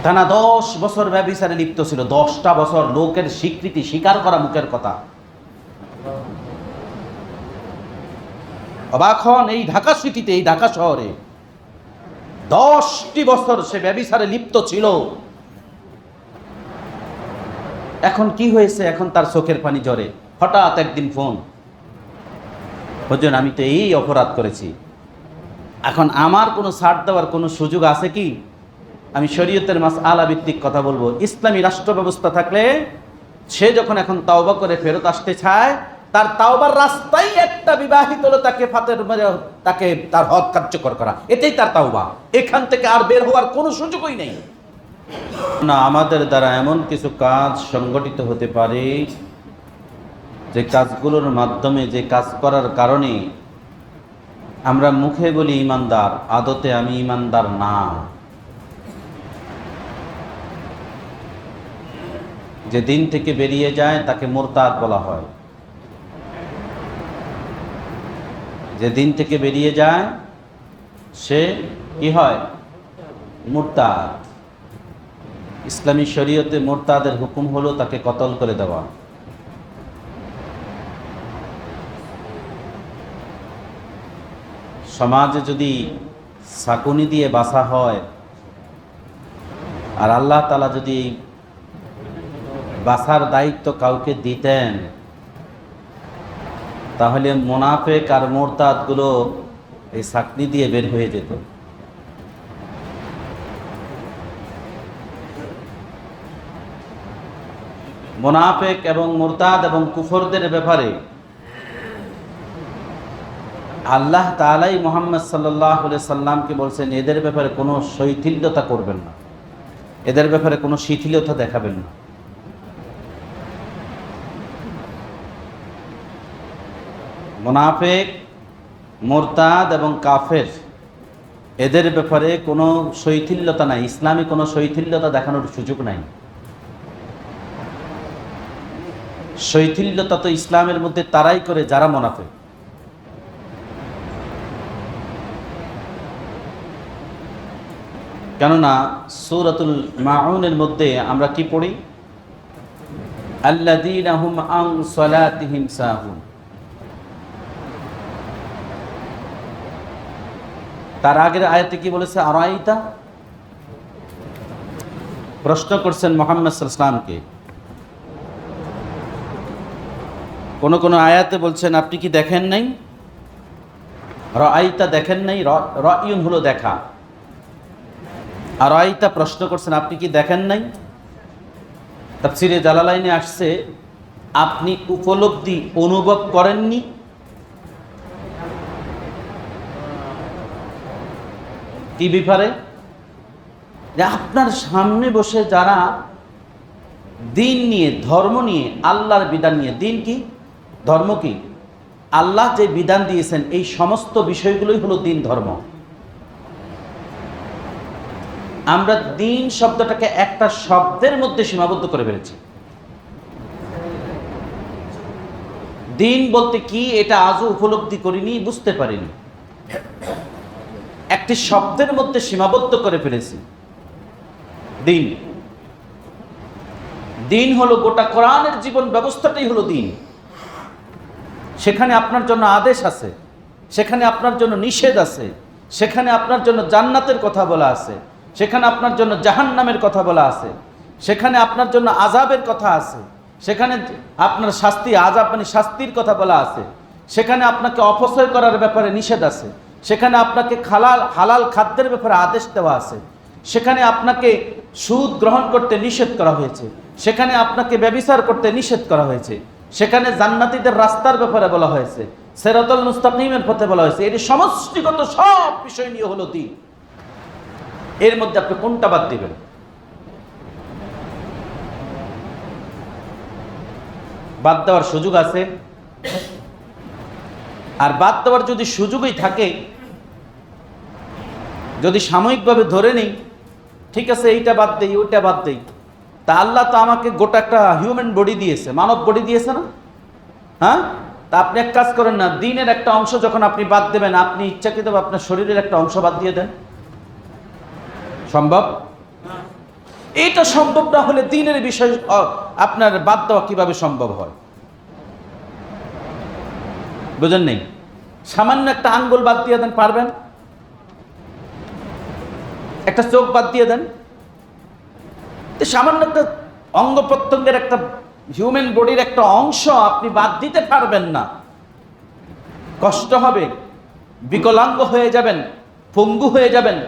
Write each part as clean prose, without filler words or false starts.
টানা 10 বছর ব্যভিচারে লিপ্ত ছিল। 10টা বছর লোকের স্বীকৃতি, স্বীকার করা মুখের কথা। অবাক হন, এই ঢাকা সিটিতে, এই ঢাকা শহরে 10টি বছর সে ব্যভিচারে লিপ্ত ছিল। এখন কি হয়েছে? এখন তার চোখের পানি ঝরে। হঠাৎ একদিন ফোন, হুজুর আমি তো এই অপরাধ করেছি, এখন আমার কোনো ছাড় দেওয়ার কোনো সুযোগ আছে কি? আমি শরীয়তের মাসআলা ভিত্তিক কথা বলবো। ইসলামী রাষ্ট্র ব্যবস্থা থাকলে সে যখন এখন তাওবা করে ফেরত আসতে চায়, তার তাওবার রাস্তায় একটা বিবাহিত হলো তাকে ফাতের মেরে তাকে তার হক কার্যকর করা, এটাই তার তাওবা। এখান থেকে আর বের হওয়ার কোনো সুযোগই নেই। না, আমাদের দ্বারা এমন কিছু কাজ সংগঠিত হতে পারে যে কাজগুলোর মাধ্যমে, যে কাজ করার কারণে আমরা মুখে বলি ইমানদার, আদতে আমি ইমানদার না। যে দিন থেকে বেরিয়ে যায় তাকে মুরতাদ বলা হয়। যে দিন থেকে বেরিয়ে যায় সে কি হয়? মুরতাদ। ইসলামী শরীয়তে মুরতাদের হুকুম হলো তাকে কতল করে দেওয়া। সমাজে যদি সাকুনি দিয়ে বাসা হয়, আর আল্লাহ তাআলা যদি বাসার দায়িত্ব কাউকে দিতেন, তাহলে মুনাফিক আর মুরতাদগুলো এই সাকনি দিয়ে বের হয়ে যেত। মুনাফিক এবং মুরতাদ এবং কুফরদের ব্যাপারে আল্লাহ তাআলাই মুহাম্মদ সাল্লাল্লাহু আলাইহি সাল্লামকে বলছেন, এদের ব্যাপারে কোনো শৈথিল্যতা করবেন না, এদের ব্যাপারে কোনো শিথিলতা দেখাবেন না। মুনাফিক, মুরতাদ এবং কাফের এদের ব্যাপারে কোনো শৈথিল্যতা নাই, ইসলামী কোনো শৈথিল্যতা দেখানোর সুযোগ নাই। শৈথিল্যতা তো ইসলামের মধ্যে তারাই করে যারা মুনাফিক। কেননা সূরাতুল মাউনের মধ্যে আমরা কি পড়ি? আল্লাযীনা হুম আন সালাতিহিম সাহুন। তার আগের আয়াতে কি বলেছে? আরাইতা, প্রশ্ন করছেন মুহাম্মদ সাল্লাল্লাহু আলাইহি ওয়াসাল্লামকে। কোন কোন আয়াতে বলছেন আপনি কি দেখেন নাই? রাআইতা দেখেন নাই, রাইয়ুন হলো দেখা, আর রাআইতা প্রশ্ন করছেন আপনি কি দেখেন নাই? তাফসীরে জালালাইনে আসছে আপনি উপলব্ধি অনুভব করেননি? কি ব্যাপারে? যে আপনার সামনে বসে যারা দিন নিয়ে, ধর্ম নিয়ে, আল্লাহর বিধান নিয়ে, দিন কি ধর্ম কি, আল্লাহ যে বিধান দিয়েছেন এই সমস্ত বিষয়গুলোই হলো দিন ধর্ম। আমরা দিন শব্দটাকে একটা শব্দের মধ্যে সীমাবদ্ধ করে ফেলেছি। দিন বলতে কি এটা আজও উপলব্ধি করিনি, বুঝতে পারিনি, একটি শব্দের মধ্যে সীমাবদ্ধ করে ফেলেছি। দিন, দিন হলো গোটা কোরআনের জীবন ব্যবস্থাটাই হলো দিন। সেখানে আপনার জন্য আদেশ আছে, সেখানে আপনার জন্য নিষেধ আছে, সেখানে আপনার জন্য জান্নাতের কথা বলা আছে, সেখানে আপনার জন্য জাহান্নামের কথা বলা আছে, সেখানে আপনার জন্য আযাবের কথা আছে, সেখানে আপনার শাস্তি, আযাব মানে শাস্তির কথা বলা আছে, সেখানে আপনাকে অপচয় করার ব্যাপারে নিষেধ আছে, সেখানে আপনাকে হালাল খাদ্যের ব্যাপারে আদেশ দেওয়া আছে, সেখানে আপনাকে সুদ গ্রহণ করতে নিষেধ করা হয়েছে, সেখানে আপনাকে ব্যভিচার করতে নিষেধ করা হয়েছে, সেখানে জান্নাতীদের রাস্তার ব্যাপারে বলা হয়েছে, সিরাতাল মুস্তাকিমের পথে বলা হয়েছে। এটি সমষ্টিগত সব বিষয় নিয়ে হলো দিন। এর মধ্যে আপনি কোনটা বাদ দিবেন? বাদ দেওয়ার সুযোগ আছে। আর বাদ দেওয়ার যদি সুযোগই থাকে, যদি সাময়িকভাবে ধরে নেই ঠিক আছে এইটা বাদ দেই ওইটা বাদ দেই, তা আল্লাহ তো আমাকে গোটা একটা হিউম্যান বডি দিয়েছে, মানব বডি দিয়েছে না? হ্যাঁ, তা আপনি এক কাজ করেন না, দিনের একটা অংশ যখন আপনি বাদ দেবেন, আপনি ইচ্ছাকৃতভাবে আপনার শরীরের একটা অংশ বাদ দিয়ে দেন। সম্ভব? এটা সম্ভব না হলে দ্বীনের বিষয় আপনার বাদ দেওয়া কিভাবে সম্ভব হয়? বুঝেন নেই? সামান্য একটা আঙ্গুল বাদ দিয়ে দেন, পারবেন? একটা চোখ বাদ দিয়ে দেন, সামান্য একটা অঙ্গ প্রত্যঙ্গের, একটা হিউম্যান বডির একটা অংশ আপনি বাদ দিতে পারবেন না। কষ্ট হবে, বিকলাঙ্গ হয়ে যাবেন, পঙ্গু হয়ে যাবেন।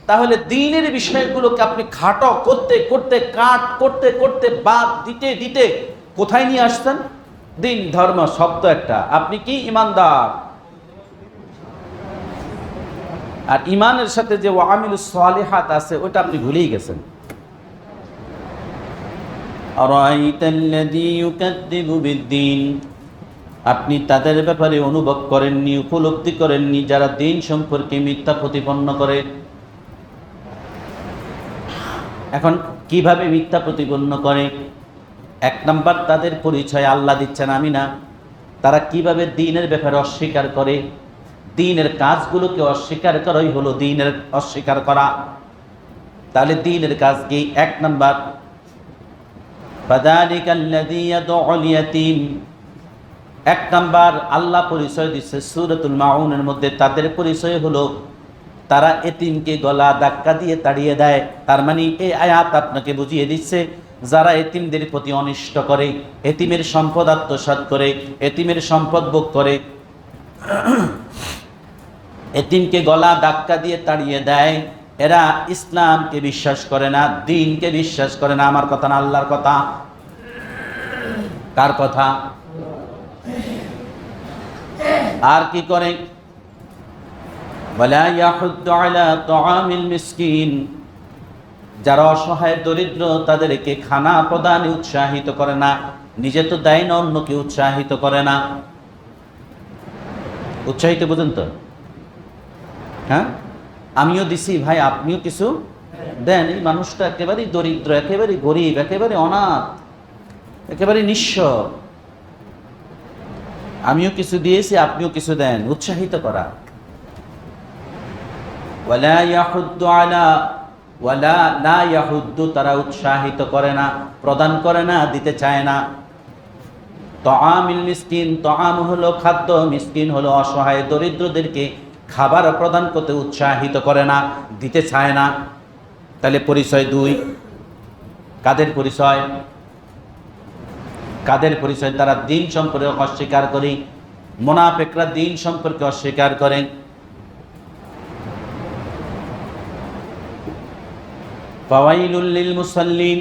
তাহলে দ্বীনের বিষয়গুলোকে আপনি খাটো করতে করতে, কাট করতে করতে, বাদ দিতে দিতে কোথায় নিয়ে আসছেন? দ্বীন ধর্ম শব্দ একটা, আপনি কি ইমানদার? আর ইমানের সাথে যে ওয়ামিলুস সালিহাত আছে ওটা আপনি ভুলেই গেছেন। আরাইতাল্লাযী ইউকাযযিবু বিদ্দীন, আপনি তাদের ব্যাপারে অনুভব করেননি, উপলব্ধি করেননি যারা দিন সম্পর্কে মিথ্যা প্রতিপন্ন করে। এখন কিভাবে মিথ্যা প্রতিপন্ন করে? এক নাম্বার, তাদের পরিচয় আল্লাহ দিচ্ছেন, আমি না। তারা কিভাবে দ্বীনের ব্যাপারে অস্বীকার করে? দ্বীনের কাজগুলোকে অস্বীকার করাই হলো দ্বীনের অস্বীকার করা। তাহলে দ্বীনের কাজ কি? এক নাম্বার, ফাযালিকাল্লাযী ইয়াদউল ইয়াতীম। এক নাম্বার আল্লাহ পরিচয় দিচ্ছে সূরাতুল মাউনের মধ্যে, তাদের পরিচয় হলো তারা এতিমকে গলা ধাক্কা দিয়ে তাড়িয়ে দেয়। তার মানে এই আয়াত আপনাকে বুঝিয়ে দিচ্ছে, যারা এতিমদের প্রতি অনিষ্ট করে, এতিমের সম্পদ আত্মসাৎ করে, এতিমের সম্পদ ভোগ করে, এতিমকে গলা ধাক্কা দিয়ে তাড়িয়ে দেয়, এরা ইসলামকে বিশ্বাস করে না, দ্বীনকে বিশ্বাস করে না। আমার কথা না, আল্লাহর কথা। কার কথা? আর কি করে? ওয়ালা ইয়াহুদ্দু আলা তুআমিল মিসকিন, যারা অসহায় দরিদ্র তাদেরকে খানা প্রদানে উৎসাহিত করে না, নিজে তো দেয় না, অন্যকে উৎসাহিত করে না। উৎসাহিত বুঝেন তো? হ্যাঁ, আমিও দিছি ভাই, আপনিও কিছু দেন। এই মানুষটা একেবারেই দরিদ্র, একেবারেই গরিব, একেবারে অনাথ, একেবারে নিঃস্ব, আমিও কিছু দিয়েছি, আপনিও কিছু দেন, উৎসাহিত করা। ওয়ালা ইয়াহুদ্দু আলা, ওয়ালা লা ইয়াহুদ্দু, তারা উৎসাহিত করে না, প্রদান করে না, দিতে চায় না। তুআমিল মিসকিন, তুআম হলো খাদ্য, মিসকিন হলো অসহায় দরিদ্রদেরকে খাবার প্রদান করতে উৎসাহিত করে না, দিতে চায় না। তাহলে পরিচয় দুই। কাদের পরিচয়? কাদের পরিচয়? তারা দ্বীন সম্পর্কে অস্বীকার করে। মুনাফিকরা দ্বীন সম্পর্কে অস্বীকার করে। ফাওয়াইলুল লিল মুসাল্লিন,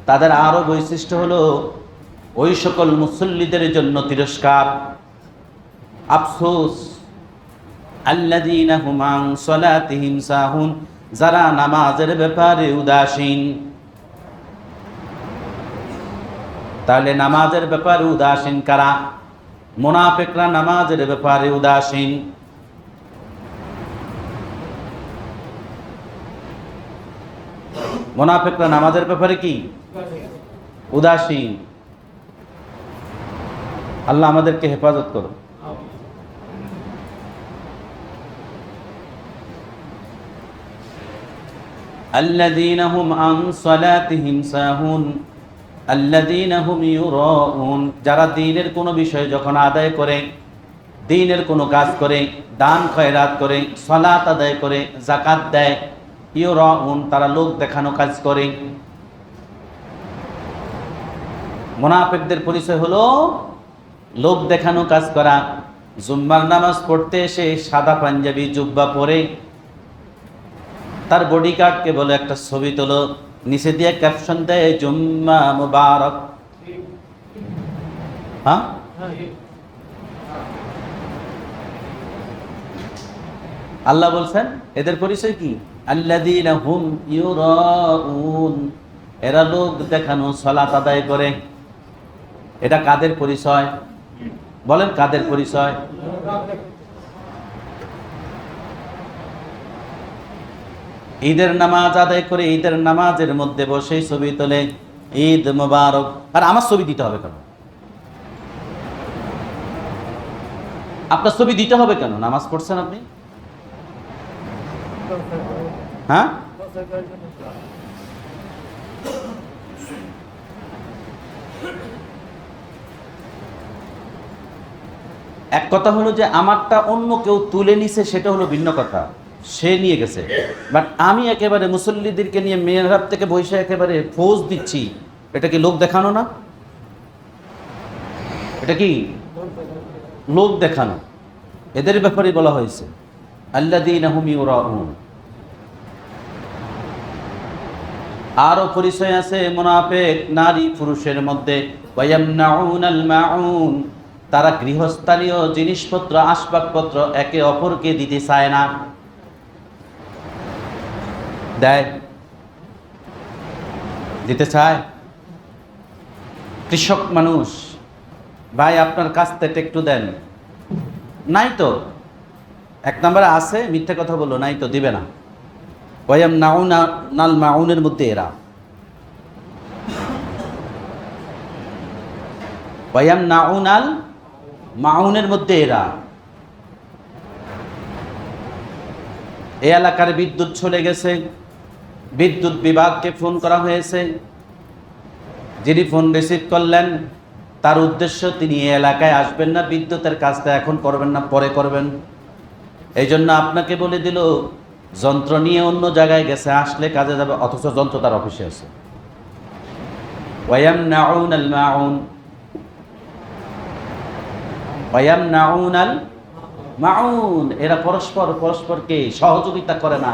তাদের আরো বৈশিষ্ট্য হলো ওই সকল মুসল্লিদের জন্য তিরস্কার, আফসোস। আল্লাযীনা হুম আন সালাতিহিম সাহুন, যারা নামাজের ব্যাপারে উদাসীন। তাহলে নামাজের ব্যাপারে উদাসীন কারা? মুনাফিকরা নামাজের ব্যাপারে উদাসীন। মুনাফিকরা নামাজের ব্যাপারে কি? উদাসীন। আল্লাহ আমাদেরকে হেফাজত করো। আল্লাযীনা হুম আন সালাতিহিম সাহুন আল্লাযীনা হুম ইউরাউন, যারা দ্বীনের কোনো বিষয় যখন আদায় করে, দ্বীনের কোনো কাজ করে, দান খয়রাত করে, সালাত আদায় করে, যাকাত দেয়, ইউরাউন, তারা লোক দেখানো কাজ করে। মুনাফিকদের পরিচয় হলো লোক দেখানো কাজ করা। জুম্মার নামাজ পড়তে এসে সাদা পাঞ্জাবি জুব্বা পরে তার বডিগার্ডকে বলে একটা ছবি তোলো, নিচে দিয়ে ক্যাপশন দেয় জুম্মা মুবারক। হ্যাঁ, আল্লাহ বলছেন এদের পরিচয় কি? আল্লাযীনা হুম ইউরাউন, এরা লোক দেখানো সালাত আদায় করে। এটা কাদের পরিচয়? বলেন কাদের পরিচয়? ঈদের নামাজ আদায় করে ঈদের নামাজের মধ্যে বসে ছবি তোলে, ঈদ মুবারক। আর আমার ছবি দিতে হবে কেন? আপনার ছবি দিতে হবে কেন? নামাজ পড়ছেন আপনি, হ্যাঁ? এক কথা হলো যে আমারটা অন্য কেউ তুলে নিছে, সেটা হলো ভিন্ন কথা, সে নিয়ে গেছে। বাট আমি একেবারে মুসল্লিদেরকে নিয়ে মেহরাব থেকে বসে একেবারে ফৌজ দিচ্ছি, এটা কি লোক দেখানো না? এটা কি লোক দেখানো? এদের ব্যাপারে বলা হয়েছে আল্লাযীনা হুম ইউরাউন। আরো পরিচয় আছে মুনাফিক নারী পুরুষের মধ্যে, ওয়ায়ামনাউনাল মাউন, তারা গৃহস্থালীয় জিনিসপত্র আসবাবপত্র একে অপরকে দিতে চায় না। দেয়? দিতে চায়? কৃষক মানুষ, ভাই আপনার কাছ থেকে একটু দেন, নাই তো। এক নম্বরে আছে, মিথ্যে কথা বললো, নাই তো, দিবে না। ওয়ায়ামনাউনাল মাউনের মধ্যে এরা, ওয়ায়ামনাউনাল মাউনের মধ্যে এরা। এই এলাকার বিদ্যুৎ চলে গেছে, বিদ্যুৎ বিভাগকে ফোন করা হয়েছে। যিনি ফোন রিসিভ করলেন তার উদ্দেশ্য তিনি এই এলাকায় আসবেন না, বিদ্যুতের কাজটা এখন করবেন না, পরে করবেন। এই জন্য আপনাকে বলে দিল যন্ত্র নিয়ে অন্য জায়গায় গেছে, আসলে কাজে যাবে, অথচ যন্ত্র তার অফিসে আছে। ওয়ায়ামনাউনাল মাউন, ওয়ায়ামনাউনাল মাউন, এরা পরস্পরকে সহযোগিতা করে না,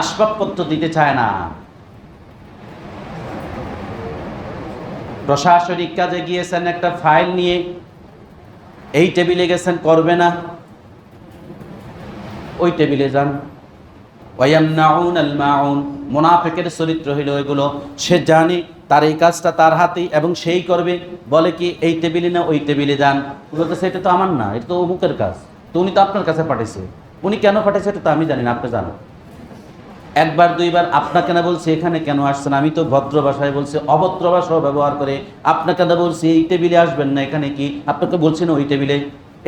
আসবাবপত্র দিতে চায় না। প্রশাসনিক কাজে গিয়েছেন একটা ফাইল নিয়ে, এই টেবিলে গেছেন, করবে না, ওই টেবিলে যান। ওয়ায়ামনাউনাল মাউন, মুনাফিকের চরিত্র হলো এগুলো। সে জানে তার এই কাজটা তার হাতেই এবং সেই করবে, বলে কি এই টেবিলে না ওই টেবিলে যান। বলতেছে এটা তো আমার না, এটা তো অমুকের কাজ, তো উনি তো আপনার কাছে পাঠিয়েছে, উনি কেন পাঠিয়েছে এটা তো আমি জানি না, আপনি জানেন। একবার দুইবার আপনাকে না বলছি এখানে কেন আসছেন, আমি তো ভদ্র ভাষায় বলছি, অভদ্র ভাষাও ব্যবহার করে আপনাকে না বলছি এই টেবিলে আসবেন না, এখানে কি আপনাকে বলছি না ওই টেবিলে।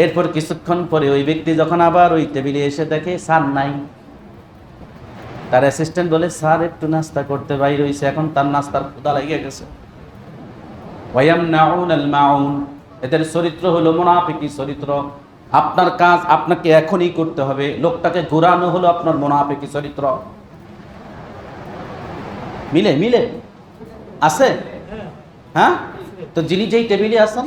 এরপর কিছুক্ষণ পরে ওই ব্যক্তি যখন আবার ওই টেবিলে এসে দেখে স্যার নাই, তার অ্যাসিস্ট্যান্ট বলে স্যার একটু নাস্তা করতে বাইরে হয়েছে, এখন তার নাস্তার ক্ষুধা লেগে গেছে। ওয়ায়ামনাউনাল মাউন, এদের চরিত্র হলো মুনাফিকি চরিত্র। আপনার কাজ আপনাকে এখনই করতে হবে, লোকটাকে ঘুরানো হলো আপনার মুনাফিকি চরিত্র। মিলে মিলে আছে? হ্যাঁ, তো যিনি যেই টেবিলে আছেন,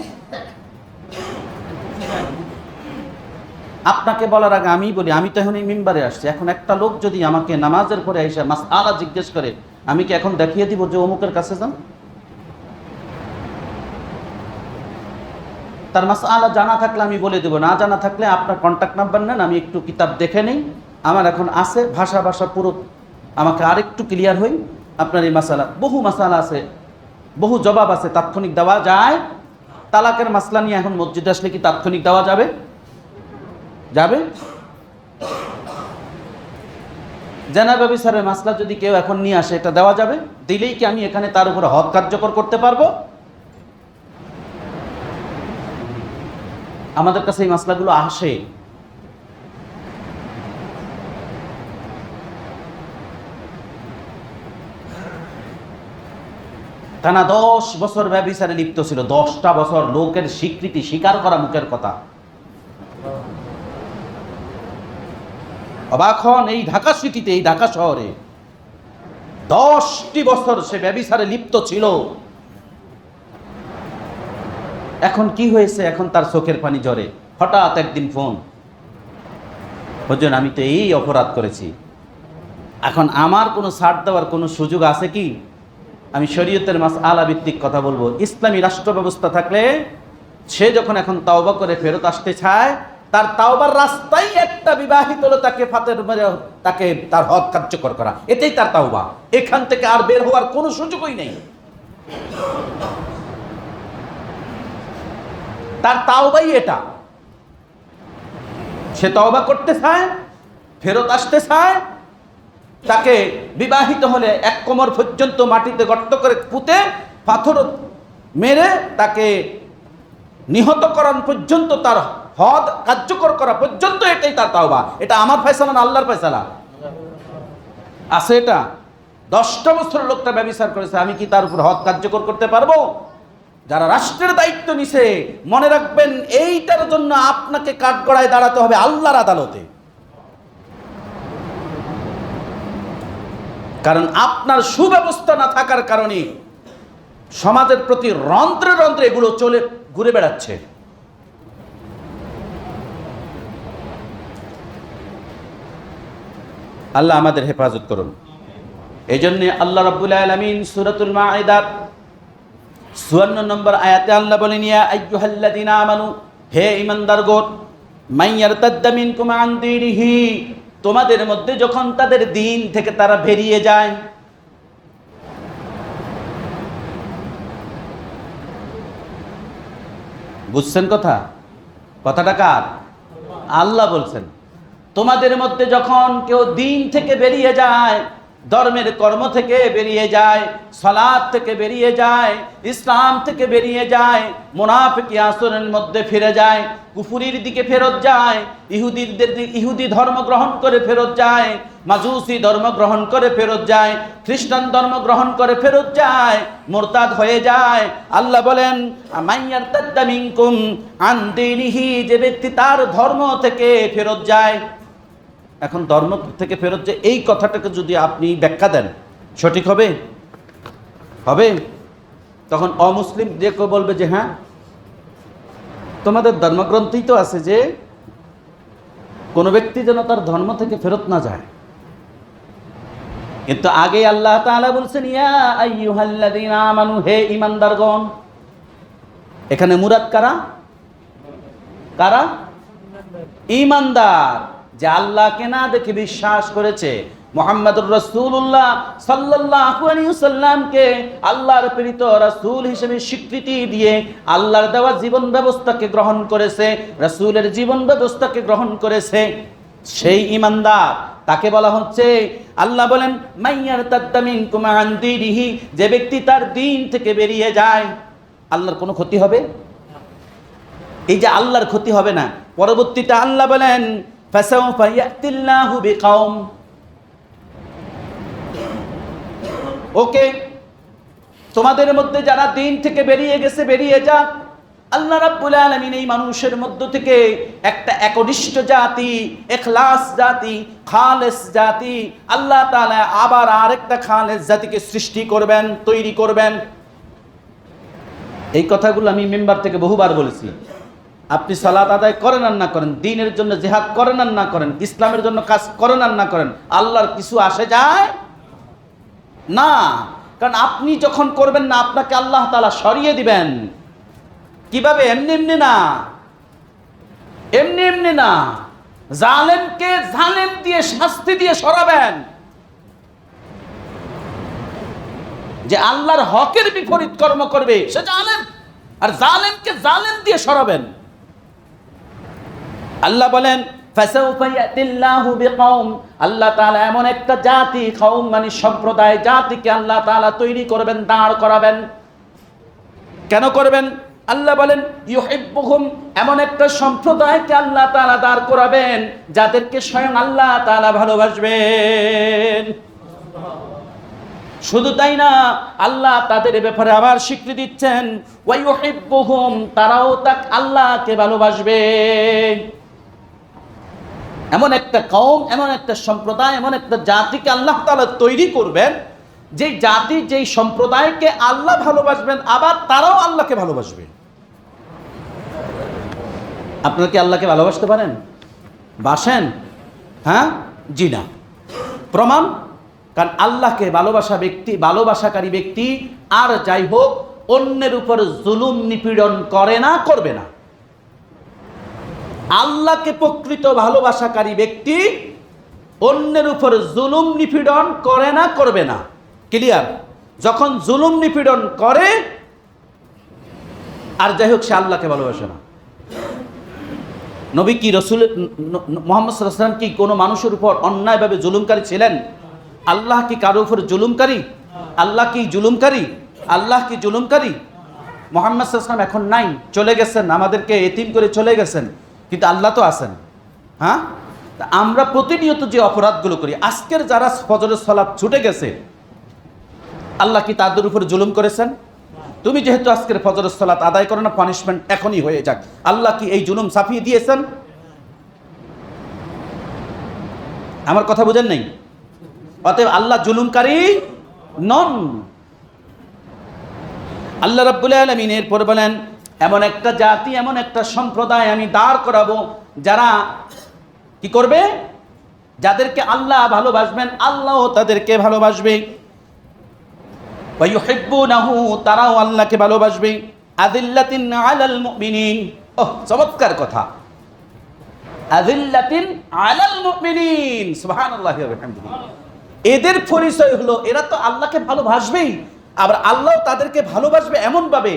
আপনাকে বলার আগে আমি বলি, আমি তো এখন এই মিম্বারে আসছি, এখন একটা লোক যদি আমাকে নামাজের পরে এসে মাসআলা জিজ্ঞেস করে, আমি কি এখন দেখিয়ে দিব যে অমুকের কাছে যান? তার মাসআলা জানা থাকলে আমি বলে দেবো, না জানা থাকলে আপনার কন্ট্যাক্ট নাম্বার নেন, আমি একটু কিতাব দেখে নেই, আমার এখন আছে ভাষা পুরো, আমাকে আরেকটু ক্লিয়ার হই। আপনার এই মাসালা, বহু মাসালা আছে, বহু জবাব আছে, তাৎক্ষণিক দেওয়া যায়। তালাকের মাসলা নিয়ে এখন মসজিদে আসলে কি তাৎক্ষণিক দেওয়া যাবে? যাবে? জানাবে বিচারের মাসলা যদি কেউ এখন নিয়ে আসে, এটা দেওয়া যাবে? দিলেই কি আমি এখানে তার উপরে হদ কার্যকর করতে পারবো? আমাদের কাছে এই মাসলাগুলো আসে। টানা 10 বছর ব্যভিচারে লিপ্ত ছিল, 10টা বছর, লোকের স্বীকৃতি, স্বীকার করা মুখের কথা। অবাক হন, এই ঢাকা সিটিতে, এই ঢাকা শহরে 10টি বছর সে ব্যভিচারে লিপ্ত ছিল। এখন কি হয়েছে? এখন তার চোখের পানি ঝরে। হঠাৎ একদিন ফোন, হুজুর আমি তো এই অপরাধ করেছি, এখন আমার কোনো ছাড় দেওয়ার কোনো সুযোগ আছে কি? আমি শরীয়তের মাসআলা ভিত্তিক কথা বলবো। ইসলামী রাষ্ট্র ব্যবস্থা থাকলে সে যখন এখন তাওবা করে ফেরত আসতে চায়, তার তাওবার রাস্তাই একটা বিবাহিত হলো তাকে ফাতের মেরে তাকে তার হক কার্যকর করা, এটাই তার তাওবা। এখান থেকে আর বের হওয়ার কোনো সুযোগই নেই। তার তাওবাই এটা। সে তাওবা করতে চায়, ফেরত আসতে চায়, তাকে বিবাহিত হলে এক কোমর পর্যন্ত মাটিতে গর্ত করে পুঁতে পাথর মেরে তাকে নিহত করার পর্যন্ত, তার হদ কার্যকর করা পর্যন্ত, এটাই তার তাওবা। এটা আমার ফয়সালা না আল্লাহর ফয়সালা? আছে এটা। 10টা বছর লোকটা ব্যভিচার করেছে, আমি কি তার উপর হদ কার্যকর করতে পারবো? যারা রাষ্ট্রের দায়িত্ব নিছে, মনে রাখবেন এইটার জন্য আপনাকে কাঠগড়ায় দাঁড়াতে হবে আল্লাহর আদালতে। কারণ আপনার সুব্যবস্থা না থাকার কারণে সমাজের প্রতি রন্ধ্রে রন্ধ্রে এগুলো চলে ঘুরে বেড়াচ্ছে। আল্লাহ আমাদের হেফাজত করুন। এই জন্য আল্লাহ রাব্বুল আলামিন সূরাতুল মাঈদার ৫৪ নম্বর আয়াতে আল্লাহ বলেন, ইয়া আইয়ুহাল্লাযীনা আমানু, হে ঈমানদারগণ, মাইয়ারতাদ্দা মিনকুম আন দীনিহি, তোমাদের মধ্যে যখন তাদের দিন থেকে তারা বেরিয়ে যায়, বুঝছেন কথাটা কার? আল্লাহ বলছেন, তোমাদের মধ্যে যখন কেউ দিন থেকে বেরিয়ে যায়, ধর্মের কর্ম থেকে বেরিয়ে যায়, সালাত থেকে বেরিয়ে যায়, ইসলাম থেকে বেরিয়ে যায়, মুনাফিকি আচরণের মধ্যে ফিরে যায়, কুফরির দিকে ফেরত যায়, ইহুদি ধর্ম গ্রহণ করে ফেরত যায়, মাজুসি ধর্ম গ্রহণ করে ফেরত যায়, খ্রিস্টান ধর্ম গ্রহণ করে ফেরত যায়, মুরতাদ হয়ে যায়। আল্লাহ বলেন, মাইয়ারতাদ্দা মিনকুম আন দীনিহি, যে ব্যক্তি তার ধর্ম থেকে ফেরত যায়। এখন ধর্ম থেকে ফেরত যে এই কথাটাকে যদি আপনি ব্যাখ্যা দেন, সঠিক হবে? তখন অমুসলিম যে কেউ বলবে যে হ্যাঁ, তোমাদের ধর্মগ্রন্থেই তো আছে যে কোনো ব্যক্তি যেন তার ধর্ম থেকে ফেরত না যায়। কিন্তু আগে আল্লাহ তাআলা বলছেন, ইয়া আইয়ুহাল্লাযীনা আমানু, হে ঈমানদারগণ। এখানে মুরাদ কারা? ঈমানদার, যে আল্লাহকে না দেখে বিশ্বাস করেছে, মুহাম্মদুর রাসূলুল্লাহ সাল্লাল্লাহু আলাইহি ওয়াসাল্লামকে আল্লাহর প্রেরিত রাসূল হিসেবে স্বীকৃতি দিয়ে আল্লাহর দেওয়া জীবন ব্যবস্থাকে গ্রহণ করেছে, রাসূলের জীবন ব্যবস্থাকে গ্রহণ করেছে, সেই ঈমানদার। তাকে বলা হচ্ছে, আল্লাহ বলেন, মাইয়ারতাদ্দা মিনকুম আন দীনিহি, যে ব্যক্তি তার দিন থেকে বেরিয়ে যায়, আল্লাহর কোনো ক্ষতি হবে? এই যে আল্লাহর ক্ষতি হবে না, পরবর্তীতে আল্লাহ বলেন, ফাসাউফা ইয়াতিল্লাহু বিকাওম, ওকে, তোমাদের মধ্যে যারা দিন থেকে বেরিয়ে গেছে বেরিয়ে যাক। আল্লাহ রাব্বুল আলামিন এই মানুষের মধ্য থেকে একটা একনিষ্ঠ জাতি, ইখলাস জাতি, খালেস জাতি, আল্লাহ তাআলা আবার আরেকটা খালেস জাতিকে সৃষ্টি করবেন, তৈরি করবেন। এই কথাগুলো আমি মিম্বার থেকে বহুবার বলেছি। আপনি সালাত আদায় করেন আর না করেন, দ্বীনের জন্য জিহাদ করেন আর না করেন, ইসলামের জন্য কাজ করেন আর না করেন, আল্লাহর কিছু আসে যায় না। কারণ আপনি যখন করবেন না, আপনাকে আল্লাহ তাআলা সরিয়ে দিবেন। কিভাবে? এমনি না, জালেমকে জালেম দিয়ে, শাস্তি দিয়ে সরাবেন। যে আল্লাহর হকের বিপরীত কর্ম করবে সে জালেম, আর জালেমকে জালেম দিয়ে সরাবেন। আল্লাহ বলেন, ফাসাউফা ইয়াতিল্লাহু বিকাওম, আল্লাহ তাআলা এমন একটা জাতি, কওম মানে সম্প্রদায়, জাতিকে আল্লাহ তাআলা তৈরি করবেন, দাঁড় করাবেন। কেন করবেন? আল্লাহ বলেন, ইউহিব্বুহুম, এমন একটা সম্প্রদায়কে আল্লাহ তাআলা দাঁড় করাবেন যাদেরকে স্বয়ং আল্লাহ তাআলা ভালোবাসবেন। শুধু তাই না, আল্লাহ তাদের ব্যাপারে আবার স্বীকৃতি দিচ্ছেন, ওয়া ইউহিব্বুহুম, তারাও তাক আল্লাহকে ভালোবাসবে। এমন একটা কওম, এমন একটা সম্প্রদায়, এমন একটা জাতিকে আল্লাহ তাআলা তৈরি করবেন, যে জাতি, যেই সম্প্রদায়কে আল্লাহ ভালোবাসবেন, আবার তারাও আল্লাহকে ভালোবাসবে। আপনারা কি আল্লাহকে ভালোবাসতে পারেন? বাসেন? হ্যাঁ, জি না। প্রমাণ? কারণ আল্লাহকে ভালোবাসাকারী ব্যক্তি আর যাই হোক অন্যের উপর জুলুম নিপীড়ন করে না, করবে না। আল্লাহকে প্রকৃত ভালোবাসাকারী ব্যক্তি অন্যের উপর জুলুম নিপীড়ন করে না, করবে না। ক্লিয়ার? যখন জুলুম নিপীড়ন করে আর যাই হোক, সে আল্লাহকে ভালোবাসে না। নবী কি, রসুল মুহাম্মদ সাল্লাল্লাহু আলাইহি ওয়াসাল্লাম কি কোনো মানুষের উপর অন্যায়ভাবে জুলুমকারী ছিলেন? আল্লাহ কি কারোর উপর জুলুমকারী? আল্লাহ কি জুলুমকারী? মুহাম্মদ সাল্লাল্লাহু আলাইহি ওয়াসাল্লাম এখন নাই, চলে গেছেন, আমাদেরকে এতিম করে চলে গেছেন, কিন্তু আল্লাহ তো আছেন। হ্যাঁ, আমরা প্রতিনিয়ত যে অপরাধগুলো করি, আজকের যারা ফজরের সালাত ছুটে গেছে, আল্লাহ কি তাদের উপর জুলুম করেছেন? তুমি যেহেতু আজকের ফজরের সালাত আদায় করো না, পানিশমেন্ট এখনই হয়ে যাক। আল্লাহ কি এই জুলুম ছাপিয়ে দিয়েছেন? আমার কথা বুঝেন নাই? অতএব আল্লাহ জুলুমকারী নন। আল্লাহ রাব্বুল আলামিন এরপর বলেন, এমন একটা জাতি, এমন একটা সম্প্রদায় আমি দাঁড় করাবো যারা কি করবে? যাদেরকে আল্লাহ ভালোবাসবেন, আল্লাহ তাদেরকে ভালোবাসবে। ওয়া ইউহিব্বুনাহু, তারাও আল্লাহকে ভালোবাসবে। আযিল্লাতিন আলাল মুমিনিন, ওহ চমৎকার কথা। আযিল্লাতিন আলাল মুমিনিন, সুবহানাল্লাহি ওয়া বিহামদিহি। এদের পরিচয় হলো এরা তো আল্লাহকে ভালোবাসবেই, আবার আল্লাহ তাদেরকে ভালোবাসবে এমন ভাবে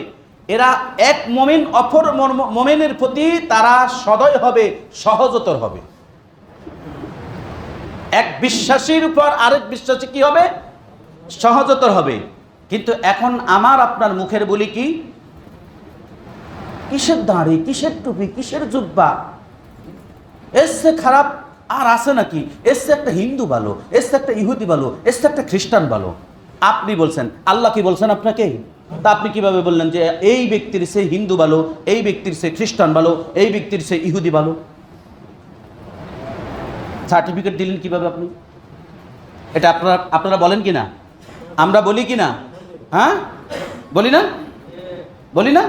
এরা এক মুমিন অপর মুমিনের প্রতি তারা সদয় হবে, সহজতর হবে। এক বিশ্বাসীর উপর আরেক বিশ্বাসী কি হবে? সহজতর হবে। কিন্তু এখন আমার আপনার মুখের বলি কি? কিসের দাড়ি, কিসের টুপি, কিসের জুব্বা? এসে খারাপ আর আছে নাকি? এসে একটা হিন্দু ভালো, এসে একটা ইহুদি ভালো, এসে একটা খ্রিস্টান ভালো। আপনি বলছেন, আল্লাহ কি বলছেন আপনাকে? তা আপনি কিভাবে বললেন যে এই ব্যক্তির সে হিন্দু ভালো, এই ব্যক্তির সে খ্রিস্টান ভালো, এই ব্যক্তির সে ইহুদি ভালো? সার্টিফিকেট দিলেন কিভাবে আপনি? এটা আপনারা বলেন কি না? আমরা বলি কি না? হ্যাঁ, বলি না? বলি না?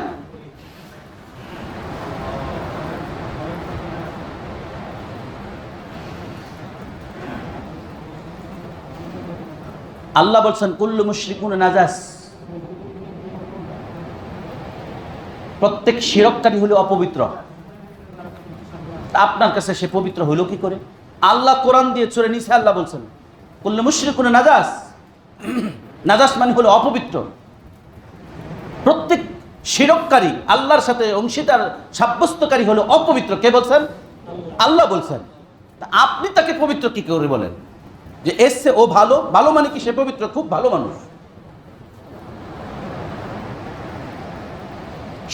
আল্লাহ বলছেন কুল্লু মুশরিকুন নাজাস, প্রত্যেক শিরককারী হলো অপবিত্র। আপনার কাছে সে পবিত্র হলো কি করে? আল্লাহ কোরআন দিয়ে চলে নিছে, আল্লাহ বলছেন কুল্লু মুশরিকুন নাজাস। নাজাস মানে হলো অপবিত্র। প্রত্যেক শিরককারী, আল্লাহর সাথে অংশীদার সাব্যস্তকারী হলো অপবিত্র। কে বলছেন? আল্লাহ বলছেন। আপনি তাকে পবিত্র কি করে বলেন? যে এসছে ও ভালো, ভালো মানে কি সে পবিত্র, খুব ভালো মানুষ।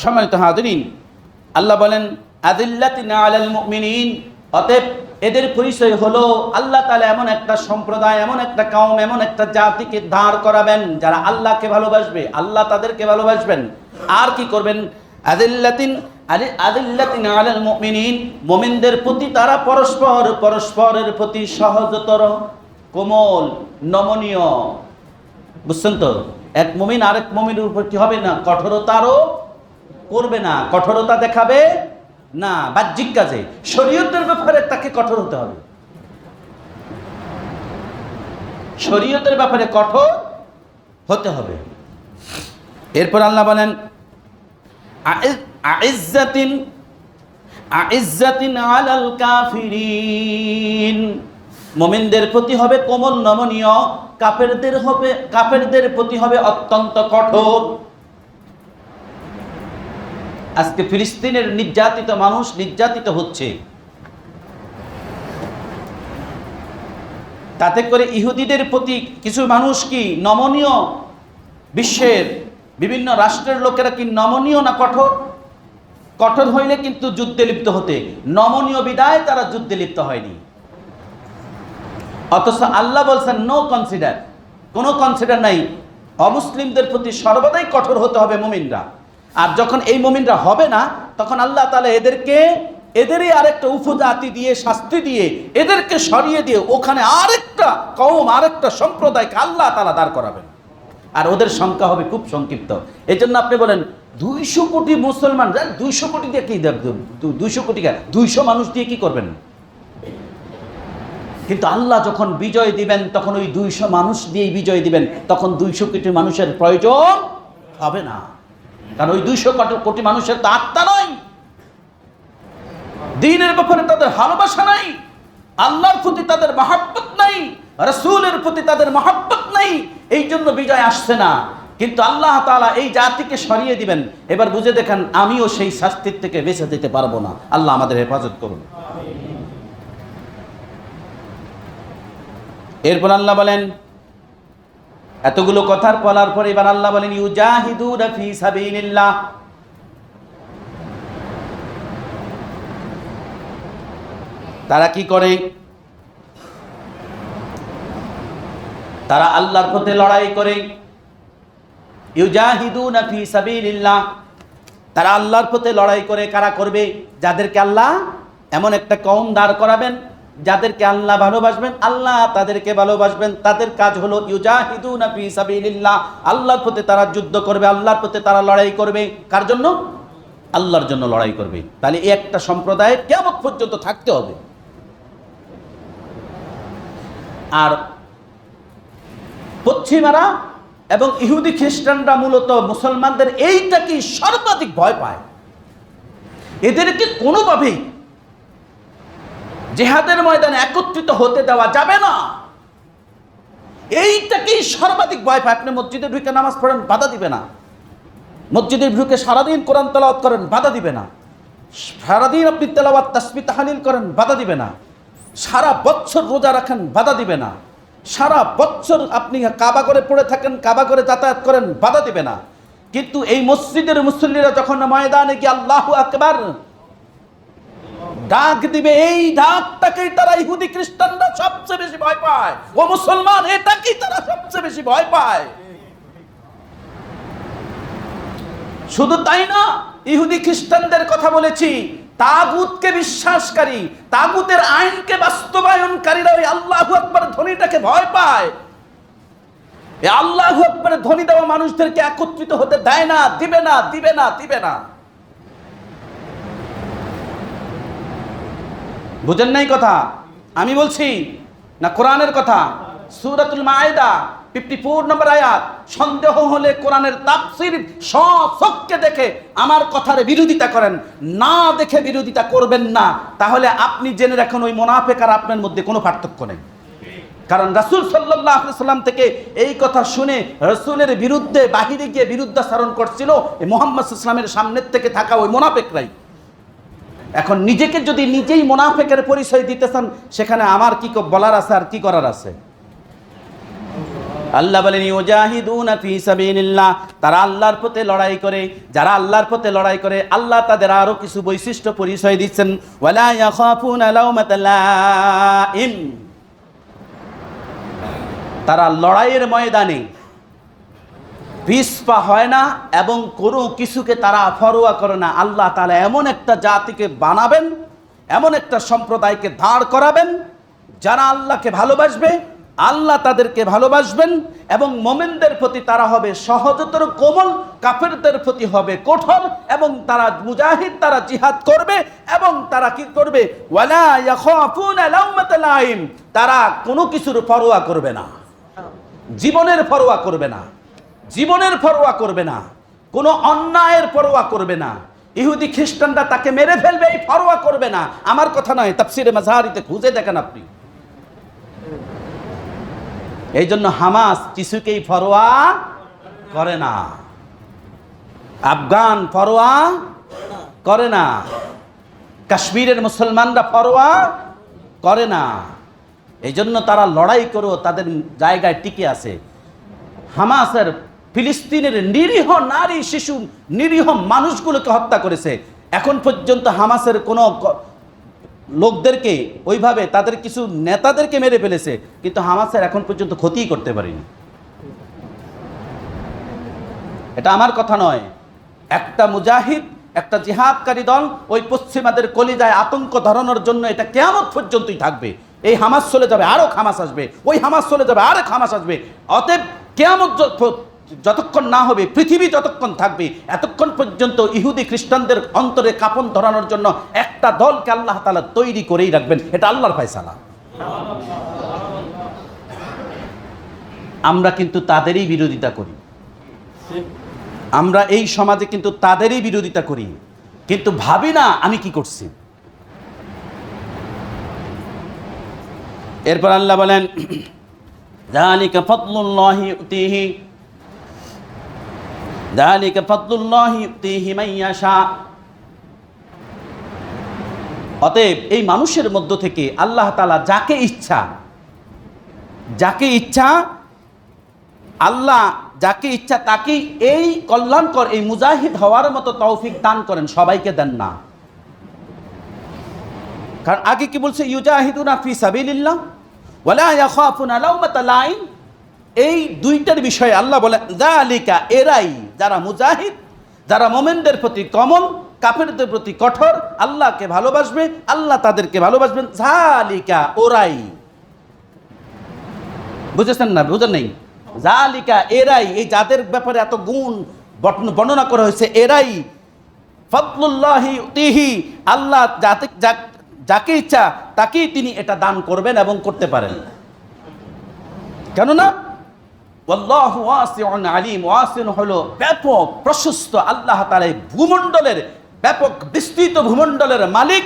সম্মানিত হাজিরিন, আল্লাহ বলেন আযিল্লাতিন আলাল মুমিনিন, অতএব এদের পরিচয় হলো আল্লাহ তাআলা এমন একটা সম্প্রদায়, এমন একটা কওম, এমন একটা জাতিকে দাঁড় করাবেন যারা আল্লাহকে ভালোবাসবে, আল্লাহ তাদেরকে ভালোবাসবেন। আর কি করবেন? আযিল্লাতিন আলাল মুমিনিন, মুমিনদের প্রতি তারা পরস্পরের প্রতি সহজতর, কোমল, নমনীয়। বুঝছেন তো? এক মুমিন আরেক মুমিনের উপর কি হবে না? কঠোরতারও করবে না, কঠোরতা দেখাবে না। বাহ্যিক কাজে, শরীয়তের ব্যাপারে তাকে কঠোর হতে হবে। শরীয়তের ব্যাপারে কঠোর হতে হবে। এরপর আল্লাহ বলেন আইজ্জাতিন আলাল কাফিরিন, মুমিনদের প্রতি হবে কোমল নমনীয়, কাফেরদের প্রতি হবে অত্যন্ত কঠোর। আজকে ফিলিস্তিনের নির্যাতিত মানুষ নির্যাতিত হচ্ছে, তাতে করে ইহুদিদের প্রতি কিছু মানুষ কি নমনীয়? বিশ্বের বিভিন্ন রাষ্ট্রের লোকেরা কি নমনীয় না কঠোর? কঠোর হইলে কিন্তু যুদ্ধে লিপ্ত হতে, নমনীয় বিদায় তারা যুদ্ধে লিপ্ত হয়নি। অথচ আল্লাহ বলছেন নো কনসিডার, কোনো কনসিডার নাই। অমুসলিমদের প্রতি সর্বদাই কঠোর হতে হবে মুমিনরা। আর যখন এই মুমিনরা হবে না, তখন আল্লাহ তাআলা এদেরই আরেকটা উপজাতি দিয়ে, শাস্তি দিয়ে, এদেরকে সরিয়ে দিয়ে ওখানে আরেকটা কওম, আরেকটা সম্প্রদায়কে আল্লাহ তাআলা দাঁড় করাবেন। আর ওদের সংখ্যা হবে খুব সংক্ষিপ্ত। এই জন্য আপনি বলেন 200 কোটি মুসলমান, 200 কোটি দিয়ে কি, 200 কোটি 200 মানুষ দিয়ে কি করবেন? কিন্তু আল্লাহ যখন বিজয় দিবেন তখন ওই 200 মানুষ দিয়েই বিজয় দিবেন, তখন 200 কোটি মানুষের প্রয়োজন হবে না। কারণ ওই 200 কোটি মানুষের তো আত্মা নয়, দ্বীনের ব্যাপারে তাদের ভালোবাসা নাই, আল্লাহর প্রতি তাদের মহব্বত নাই, রাসূলের প্রতি তাদের মহব্বত নাই, এই জন্য বিজয় আসছে না। কিন্তু আল্লাহ তাআলা এই জাতিকে সরিয়ে দিবেন। এবার বুঝে দেখেন, আমিও সেই শাস্তির থেকে বেঁচে যেতে পারবো না। আল্লাহ আমাদের হেফাজত করুন। এরপর আল্লাহ বলেন, এতগুলো কথার বলার পরে এবার আল্লাহ বলেন ইউজাহিদুনা ফি সাবিলিল্লাহ, তারা কি করে? তারা আল্লাহর পথে লড়াই করে। ইউজাহিদুনা ফি সাবিলিল্লাহ, তারা আল্লাহর পথে লড়াই করে। কারা করবে? যাদেরকে আল্লাহ এমন একটা কওম দাঁড় করাবেন, যাদেরকে আল্লাহ ভালোবাসবেন, আল্লাহ তাদেরকে ভালোবাসবেন। তাদের কাজ হলো ইউজাহিদুনা ফি সাবিলিল্লাহ, আল্লাহর পথে তারা যুদ্ধ করবে, আল্লাহর পথে তারা লড়াই করবে। কার জন্য? আল্লাহর জন্য লড়াই করবে। তাহলে এই একটা সম্প্রদায় কিয়ামত পর্যন্ত থাকতে হবে। আর পশ্চিমারা এবং ইহুদি খ্রিস্টানরা মূলত মুসলমানদের এইটাকে সর্বাধিক ভয় পায়। এদেরকে কোনোভাবেই জিহাদের ময়দানে একত্রিত হতে দেওয়া যাবে না, এইটাকেই সর্বাধিক ভয় পায়। আপনি মসজিদে ঢুকে নামাজ পড়েন, বাধা দিবে না। মসজিদে ঢুকে সারাদিন কোরআন তেলাওয়াত করেন, বাধা দিবে না। সারাদিন আপনি তেলাওয়াত তাসবিহ তাহলিল করেন, বাধা দিবে না। সারা বছর রোজা রাখেন, বাধা দিবে না। সারা বছর আপনি কাবা করে পড়ে থাকেন, কাবা করে যাতায়াত করেন, বাধা দিবে না। কিন্তু এই মসজিদের মুসল্লিরা যখন ময়দানে গিয়ে আল্লাহু আকবার ডাক দিবে, এই ডাকটাকেই তারা ইহুদি খ্রিস্টানরা সবচেয়ে বেশি ভয় পায়। ও মুসলমান, এটাকেই তারা সবচেয়ে বেশি ভয় পায়। শুধু তাই না, ইহুদি খ্রিস্টানদের কথা বলেছি, তাগুতকে বিশ্বাসকারী, তাগুতের আইনকে বাস্তবায়নকারীরা ওই আল্লাহু আকবার ধ্বনিটাকে ভয় পায়। এই আল্লাহু আকবারের ধ্বনি দেওয়া মানুষদেরকে একত্রিত হতে দেয় না, দিবে না, দিবে না, দিবে না। বুঝেন নাই কথা? আমি বলছি না কোরআনের কথা। সূরাতুল মায়েদা 54 নম্বর আয়াত। সন্দেহ হলে কোরআনের তাফসীর স্বচক্ষে দেখে আমার কথার বিরোধিতা করেন, না দেখে বিরোধিতা করবেন না। তাহলে আপনি জেনে রাখুন, ওই মুনাফিক আর আপনার মধ্যে কোনো পার্থক্য নেই। কারণ রাসূল সাল্লাল্লাহু আলাইহি সাল্লাম থেকে এই কথা শুনে রাসূলের বিরুদ্ধে বাহিরে গিয়ে বিরুদ্ধাচরণ করছিল এই মুহাম্মদ সাল্লাল্লাহু আলাইহি ওয়াসাল্লামের সামনের থেকে থাকা ওই মুনাফিকরাই। এখন নিজেকে যদি নিজেই মুনাফিকের পরিচয় দিতে চান, সেখানে আমার কি বলার আছে আর কি করার আছে? আল্লাহ বলেন ইউজাহিদুনা ফি সাবিলিল্লাহ, তারা আল্লাহর পথে লড়াই করে। যারা আল্লাহর পথে লড়াই করে, আল্লাহ তাদের আরো কিছু বৈশিষ্ট্য পরিচয় দিচ্ছেন। ওয়ালা ইয়াখাফুনা লাউমাতা লাইম, তারা লড়াইয়ের ময়দানে পিছপা হয় না এবং কোনো কিছুকে তারা পরোয়া করে না। আল্লাহ তাআলা এমন একটা জাতিকে বানাবেন, এমন একটা সম্প্রদায়কে দাঁড় করাবেন, যারা আল্লাহকে ভালোবাসবে, আল্লাহ তাদেরকে ভালোবাসবেন এবং মুমিনদের প্রতি তারা হবে সহজতর, কোমল, কাফেরদের প্রতি হবে কঠোর। এবং তারা মুজাহিদ, তারা জিহাদ করবে এবং তারা কি করবে? ওয়ালা ইয়াখাফুনা লাউমাতা লাইম, তারা কোনো কিছুর পরোয়া করবে না, জীবনের পরোয়া করবে না, জীবনের পরোয়া করবে না, কোনো অন্যায়ের পরোয়া করবে না। ইহুদি খ্রিস্টানরা তাকে মেরে ফেলবে, এই পরোয়া করবে না। আমার কথা নয়, তাফসীরে মাযহারিতে খুঁজে দেখেন আপনি। এই জন্য হামাস কিছুকেই পরোয়া করে না, আফগান পরোয়া করে না, কাশ্মীরের মুসলমানরা পরোয়া করে না। এই জন্য তারা লড়াই করেও তাদের জায়গায় টিকে আছে। হামাসের ফিলিস্তিনের নিরীহ নারী, শিশু, নিরীহ মানুষগুলোকে হত্যা করেছে। এখন পর্যন্ত হামাসের কোনো লোকদেরকে ওইভাবে, তাদের কিছু নেতাদেরকে মেরে ফেলেছে, কিন্তু হামাসের এখন পর্যন্ত ক্ষতিই করতে পারেনি। এটা আমার কথা নয়। একটা মুজাহিদ, একটা জিহাদকারী দল ওই পশ্চিমাদের কলিজায় আতঙ্ক ধরানোর জন্য এটা কিয়ামত পর্যন্তই থাকবে। এই হামাস চলে যাবে, আরো হামাস আসবে, ওই হামাস চলে যাবে, আরেক হামাস আসবে। অতএব কিয়ামত যতক্ষণ না হবে, পৃথিবী যতক্ষণ থাকবে, এতক্ষণ পর্যন্ত ইহুদি খ্রিস্টানদের অন্তরে কাঁপন ধরানোর জন্য একটা দলকে আল্লাহ তাআলা তৈরি করেই রাখবেন। এটা আল্লাহর ফয়সালা। আমরা কিন্তু তাদেরই বিরোধিতা করি, আমরা এই সমাজে কিন্তু তাদেরই বিরোধিতা করি, কিন্তু ভাবি না আমি কি করছি। এরপর আল্লাহ বলেন যালিকা ফাদলুল্লাহি ইউতিহি, যালিকা ফাদলুল্লাহি ইউতিহি মান ইয়াশা। অতএব এই মানুষের মধ্য থেকে আল্লাহ তাআলা যাকে ইচ্ছা, যাকে ইচ্ছা, আল্লাহ যাকে ইচ্ছা তাকেই এই কল্যাণকর, এই মুজাহিদ হওয়ার মতো তৌফিক দান করেন, সবাইকে দেন না। কারণ আগে কি বলছে? ইউজাহিদুনা ফি সাবিলিল্লাহ ওয়ালা ইয়াখাফুনা লাউমাতা লাইম। এই দুইটার বিষয়ে আল্লাহ বলেন যালিকা, এরাই যারা মুজাহিদ, যারা মোমেনদের প্রতি কমল, কাফেরদের প্রতি কঠোর, আল্লাহকে ভালোবাসবে, আল্লাহ তাদেরকে ভালোবাসবেন। যালিকা, ওরাই। বুঝেছেন না? বুঝেন নেই? যালিকা, এরাই, এই যাদের ব্যাপারে এত গুণ বর্ণনা করা হয়েছে, এরাই ফদলুল্লাহি ইউতিহি, আল্লাহ যাকে ইচ্ছা তাকেই তিনি এটা দান করবেন এবং করতে পারেন। কেননা আল্লাহু ওয়াসিউন আলিম, ওয়াসিউন হলো ব্যাপক প্রশস্ত, আল্লাহ তাআলা ভূমণ্ডলের ব্যাপক বিস্তৃত ভূমণ্ডলের মালিক।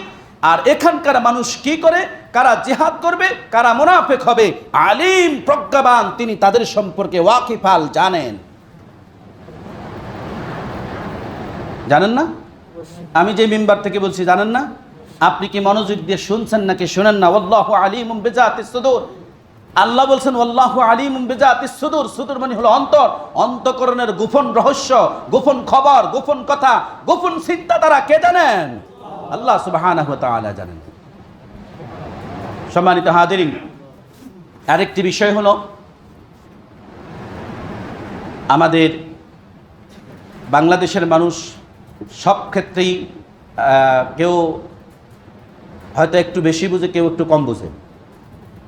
আর এখানকার মানুষ কি করে, কারা জিহাদ করবে, কারা মুনাফিক হবে, আলিম প্রজ্ঞাবান, তিনি তাদের সম্পর্কে ওয়াকিফাল, জানেন। জানেন না? আমি যে মিম্বার থেকে বলছি জানেন না? আপনি কি মনোযোগ দিয়ে শুনছেন নাকি শুনেন না? আল্লাহু আলিমুম বিজাতিস সুদূর, আল্লাহ বলছেন আল্লাহু আলিমুম বিজাতিস সুদূর। সুদূর মানে হলো অন্তর, অন্তঃকরণের গোপন রহস্য, গোপন খবর, গোপন কথা, গোপন চিন্তাধারা কে জানেন? আল্লাহ সুবহানাহু ওয়া তাআলা জানেন। সম্মানিত হাজিরিন, আরেকটি বিষয় হলো আমাদের বাংলাদেশের মানুষ সব ক্ষেত্রেই কেউ হয়তো একটু বেশি বুঝে, কেউ একটু কম বুঝে।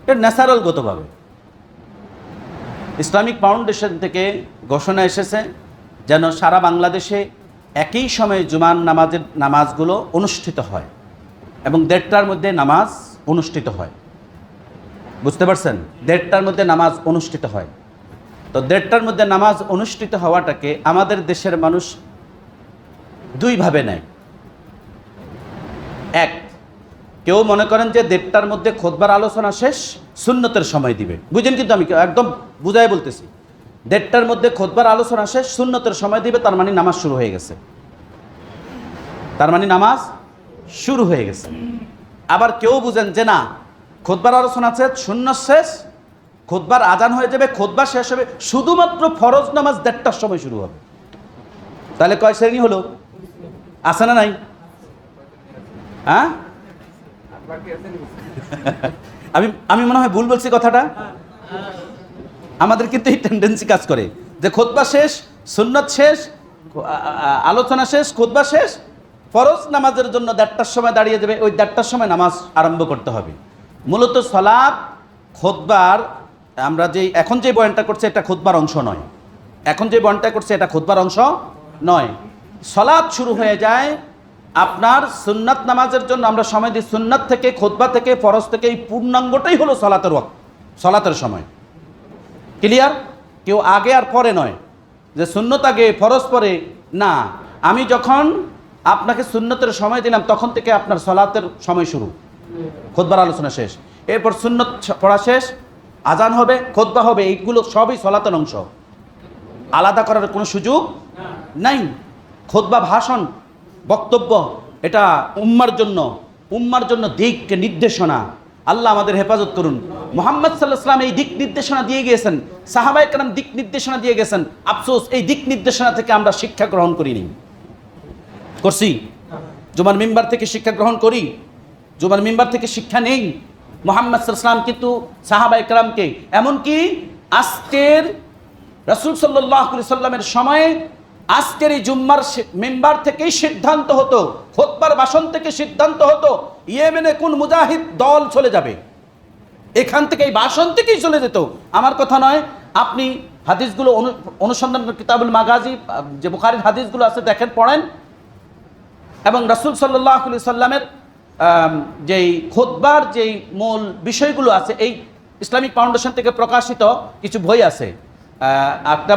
এটা ন্যাচারালগতভাবে ইসলামিক ফাউন্ডেশন থেকে ঘোষণা এসেছে যেন সারা বাংলাদেশে একই সময়ে জুমার নামাজগুলো অনুষ্ঠিত হয় এবং 1:30টার মধ্যে নামাজ অনুষ্ঠিত হয়। বুঝতে পারছেন? 1:30টার মধ্যে নামাজ অনুষ্ঠিত হয়। তো 1:30টার মধ্যে নামাজ অনুষ্ঠিত হওয়াটাকে আমাদের দেশের মানুষ দুইভাবে নেয়। এক, কেউ মনে করেন যে 1:30টার মধ্যে খুতবার আলোচনা শেষ, সুন্নতের সময় দিবে। বুঝেন? কিন্তু আমি একদম বুঝাই বলতেছি, 1:30টার মধ্যে খুতবার আলোচনা শেষ, সুন্নতের সময় দিবে, তার মানে নামাজ শুরু হয়ে গেছে, তার মানে নামাজ শুরু হয়ে গেছে। আবার কেউ বুঝেন যে না, খুতবার আলোচনা শেষ, সুন্নত শেষ, খুতবার আজান হয়ে যাবে, খুতবা শেষ হবে, শুধুমাত্র ফরজ নামাজ 1:30টার সময় শুরু হবে। তাহলে কয় শ্রেণী হলো? আছে না নাই? হ্যাঁ, আমি মনে হয় ভুল বলছি কথাটা। আমাদের কিন্তু এই টেন্ডেন্সি কাজ করে যে খুতবা শেষ, সুন্নত শেষ, আলোচনা শেষ, খুতবা শেষ, ফরজ নামাজের জন্য 1:30টার সময় দাঁড়িয়ে যাবে, ওই 1:30টার সময় নামাজ আরম্ভ করতে হবে। মূলত সালাত খুতবার, আমরা এখন যে বয়ানটা করছি এটা খুতবার অংশ নয়, এখন যে বয়ানটা করছে এটা খুতবার অংশ নয়। সালাত শুরু হয়ে যায় আপনার সুন্নাত নামাজের জন্য আমরা সময় দিই, সুন্নাত থেকে, খুতবা থেকে, ফরজ থেকে, এই পূর্ণাঙ্গটাই হলো সালাতের ওয়াক্ত, সালাতের সময়। ক্লিয়ার? কেউ আগে আর পরে নয় যে সুন্নত আগে ফরজ পরে, না। আমি যখন আপনাকে সুন্নতের সময় দিলাম তখন থেকে আপনার সালাতের সময় শুরু, খুতবার আলোচনা শেষ, এরপর সুন্নত পড়া শেষ, আজান হবে, খুতবা হবে, এইগুলো সবই সালাতের অংশ, আলাদা করার কোনো সুযোগ নাই। খুতবা, ভাষণ, বক্তব্য, এটা উম্মার জন্য দিক নির্দেশনা। আল্লাহ আমাদের হেফাজত করুন। মুহাম্মদ সাল্লাল্লাহু আলাইহি ওয়াসাল্লাম এই দিক নির্দেশনা দিয়ে গিয়েছেন, সাহাবায়ে কেরাম দিক নির্দেশনা দিয়ে গেছেন। আফসোস, এই দিক নির্দেশনা থেকে আমরা শিক্ষা গ্রহণ করিনি। করছি? জুমার মিম্বার থেকে শিক্ষা গ্রহণ করি? জুমার মিম্বার থেকে শিক্ষা নেই। মুহাম্মদ সাল্লাল্লাহু আলাইহি ওয়াসাল্লাম কিন্তু সাহাবায়ে কেরামকে, এমনকি আজকের রাসূল সাল্লাল্লাহু আলাইহি ওয়াসাল্লামের সময়ে আজকের এই জুম্মার মেম্বার থেকেই সিদ্ধান্ত হতো, খুতবার ভাষণ থেকে সিদ্ধান্ত হতো ইয়েমেনে কোন মুজাহিদ দল চলে যাবে, এখান থেকে এই ভাষণ থেকেই চলে যেত। আমার কথা নয়, আপনি হাদিসগুলো অনুসন্ধান কিতাবুল মাগাজি, যে বুখারীর হাদিসগুলো আছে দেখেন, পড়েন, এবং রাসূল সাল্লাল্লাহু আলাইহি সাল্লামের যেই খুতবার যেই মূল বিষয়গুলো আছে, এই ইসলামিক ফাউন্ডেশন থেকে প্রকাশিত কিছু বই আছে। একটা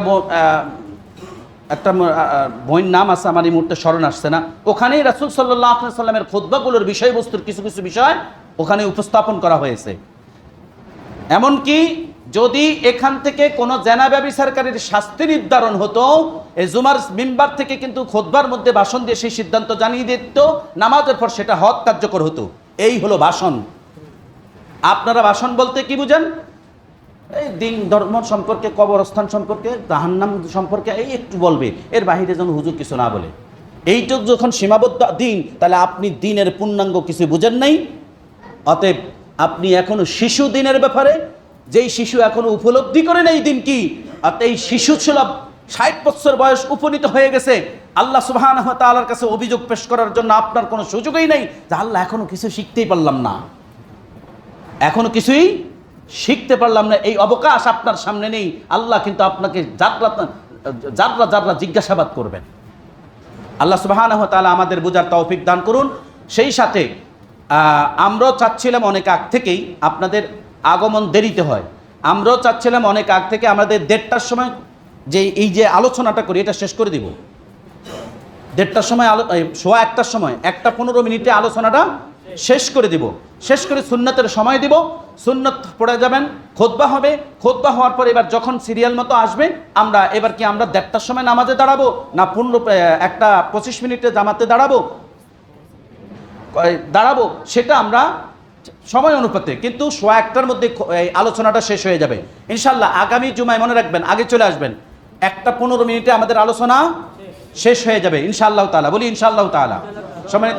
বইয়ের নাম আছে, আমার এই মুহূর্তে স্মরণ আসছে না। ওখানেই রাসূল সাল্লাল্লাহু আলাইহি সাল্লামের খুতবাগুলোর বিষয়বস্তুর কিছু কিছু বিষয় ওখানে উপস্থাপন করা হয়েছে। এমনকি যদি এখান থেকে কোনো জেনা ব্যভিচারকারীর শাস্তি নির্ধারণ হতো, এই জুমার মিম্বার থেকে কিন্তু খুতবার মধ্যে ভাষণ দিয়ে সেই সিদ্ধান্ত জানিয়ে দিত, নামাজের পর সেটা হদ কার্যকর হতো। এই হলো ভাষণ। আপনারা ভাষণ বলতে কি বুঝেন? এই দিন ধর্ম সম্পর্কে, কবরস্থান সম্পর্কে, জাহান্নাম সম্পর্কে এই একটু বলবে, এর বাহিরে যেন হুজুর কিছু না বলে। এইটুক যখন সীমাবদ্ধ দিন, তাহলে আপনি দিনের পূর্ণাঙ্গ কিছু বুঝেন নাই। অতএব আপনি এখনো শিশু দিনের ব্যাপারে যেই শিশু এখনো উপলব্ধি করে না এই দিন কি, আর এই শিশু ছিল 60 বছর বয়স উপনীত হয়ে গেছে, আল্লাহ সুবহানাহু ওয়া তাআলার কাছে অভিযোগ পেশ করার জন্য আপনার কোনো সুযোগই নেই যে আল্লাহ এখনো কিছু শিখতেই পারলাম না, এখনো কিছুই শিখতে পারলাম না, এই অবকাশ আপনার সামনে নেই। আল্লাহ কিন্তু আপনাকে জাররা জাররা জিজ্ঞাসাবাদ করবেন। আল্লাহ সুবহানাহু ওয়া তাআলা আমাদের বোঝার তৌফিক দান করুন। সেই সাথে আমরাও চাচ্ছিলাম অনেক আগ থেকেই, আপনাদের আগমন দেরিতে হয়, আমরাও চাচ্ছিলাম অনেক আগ থেকে আমাদের 1:30টার সময় যে এই যে আলোচনাটা করি এটা শেষ করে দিব। 1:30টার সময় 1:15টার সময় 1:15 আলোচনাটা শেষ করে দিব, শেষ করে সুন্নতের সময় দিব, সুন্নত পড়ে যাবেন, খুতবা হবে, খুতবা হওয়ার পর এবার যখন সিরিয়াল মতো আসবে আমরা এবার কি আমরা 1:30টার সময় নামাজে দাঁড়াবো না 1:25 জামাতে দাঁড়াবো সেটা আমরা সময় অনুপাতে, কিন্তু 1:15টার মধ্যে এই আলোচনাটা শেষ হয়ে যাবে ইনশাল্লাহ। আগামী জুমায় মনে রাখবেন, আগে চলে আসবেন, 1:15 আমাদের আলোচনা শেষ হয়ে যাবে ইনশাআল্লাহ তাআলা। বলি ইনশাআল্লাহ তাআলা। সম্মানিত